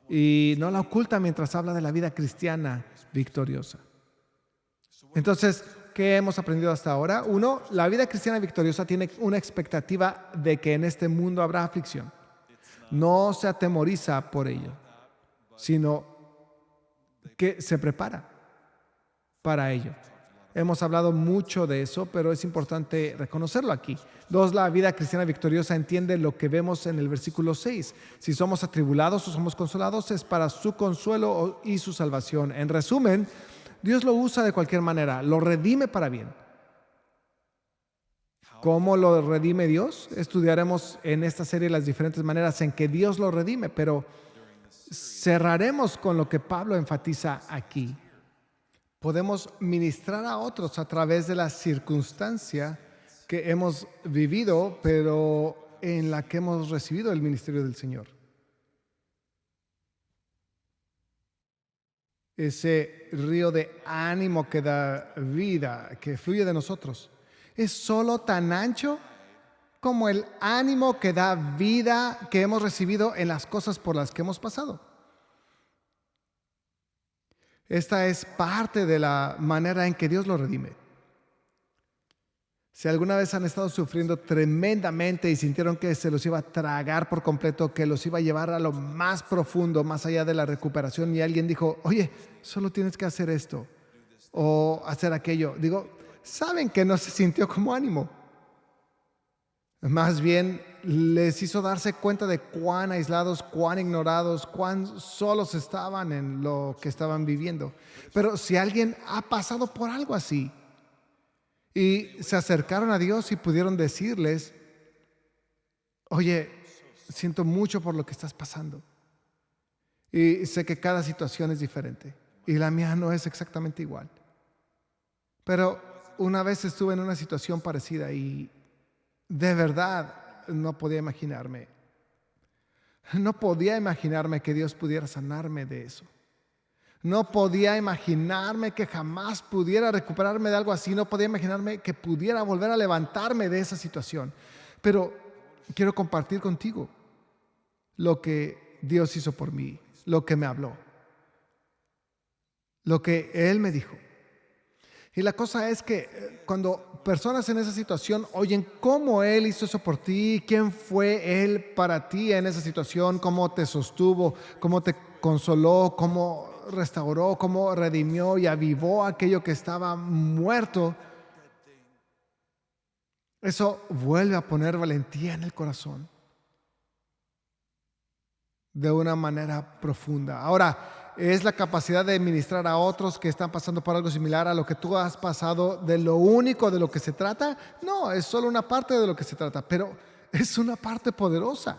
y no la oculta mientras habla de la vida cristiana victoriosa. Entonces, ¿qué hemos aprendido hasta ahora? Uno, la vida cristiana victoriosa tiene una expectativa de que en este mundo habrá aflicción. No se atemoriza por ello, sino que se prepara para ello. Hemos hablado mucho de eso, pero es importante reconocerlo aquí. 2. La vida cristiana victoriosa entiende lo que vemos en el versículo 6. Si somos atribulados o somos consolados, es para su consuelo y su salvación. En resumen, Dios lo usa de cualquier manera, lo redime para bien. ¿Cómo lo redime Dios? Estudiaremos en esta serie las diferentes maneras en que Dios lo redime, pero cerraremos con lo que Pablo enfatiza aquí. Podemos ministrar a otros a través de la circunstancia que hemos vivido, pero en la que hemos recibido el ministerio del Señor. Ese río de ánimo que da vida, que fluye de nosotros, es solo tan ancho como el ánimo que da vida que hemos recibido en las cosas por las que hemos pasado. Esta es parte de la manera en que Dios lo redime. Si alguna vez han estado sufriendo tremendamente y sintieron que se los iba a tragar por completo, que los iba a llevar a lo más profundo, más allá de la recuperación, y alguien dijo, oye, solo tienes que hacer esto o hacer aquello. Digo, saben que no se sintió como ánimo. Más bien les hizo darse cuenta de cuán aislados, cuán ignorados, cuán solos estaban en lo que estaban viviendo. Pero si alguien ha pasado por algo así y se acercaron a Dios y pudieron decirles, oye, siento mucho por lo que estás pasando y sé que cada situación es diferente y la mía no es exactamente igual. Pero una vez estuve en una situación parecida y de verdad no podía imaginarme que Dios pudiera sanarme de eso. No podía imaginarme que jamás pudiera recuperarme de algo así. No podía imaginarme que pudiera volver a levantarme de esa situación. Pero quiero compartir contigo lo que Dios hizo por mí, lo que me habló, lo que Él me dijo. Y la cosa es que cuando personas en esa situación oyen cómo Él hizo eso por ti, quién fue Él para ti en esa situación, cómo te sostuvo, cómo te consoló, cómo restauró, cómo redimió y avivó aquello que estaba muerto, eso vuelve a poner valentía en el corazón de una manera profunda. Ahora, ¿es la capacidad de ministrar a otros que están pasando por algo similar a lo que tú has pasado de lo único de lo que se trata? No, es solo una parte de lo que se trata, pero es una parte poderosa.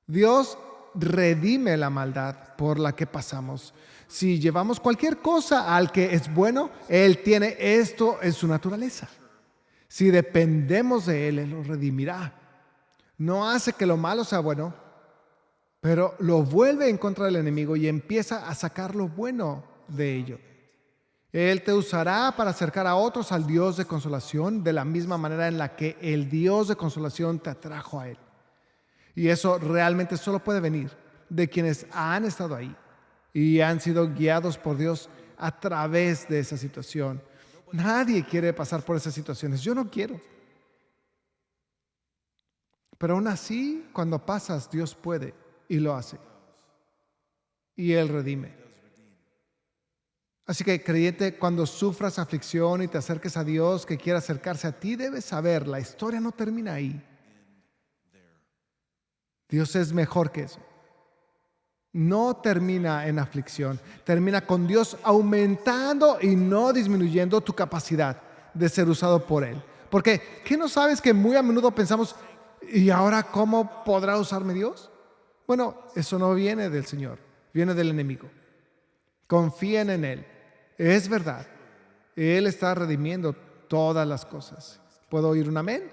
Dios redime la maldad por la que pasamos. Si llevamos cualquier cosa al que es bueno, Él tiene esto en su naturaleza. Si dependemos de Él, Él lo redimirá. No hace que lo malo sea bueno, pero lo vuelve en contra del enemigo y empieza a sacar lo bueno de ello. Él te usará para acercar a otros al Dios de consolación de la misma manera en la que el Dios de consolación te atrajo a Él. Y eso realmente solo puede venir de quienes han estado ahí y han sido guiados por Dios a través de esa situación. Nadie quiere pasar por esas situaciones. Yo no quiero. Pero aún así, cuando pasas, Dios puede y lo hace. Y Él redime. Así que, creyente, cuando sufras aflicción y te acerques a Dios que quiera acercarse a ti, debes saber, la historia no termina ahí. Dios es mejor que eso. No termina en aflicción, termina con Dios aumentando y no disminuyendo tu capacidad de ser usado por Él. Porque, ¿qué no sabes que muy a menudo pensamos, ¿y ahora cómo podrá usarme Dios? Bueno, eso no viene del Señor, viene del enemigo. Confíen en Él. Es verdad. Él está redimiendo todas las cosas. ¿Puedo oír un amén?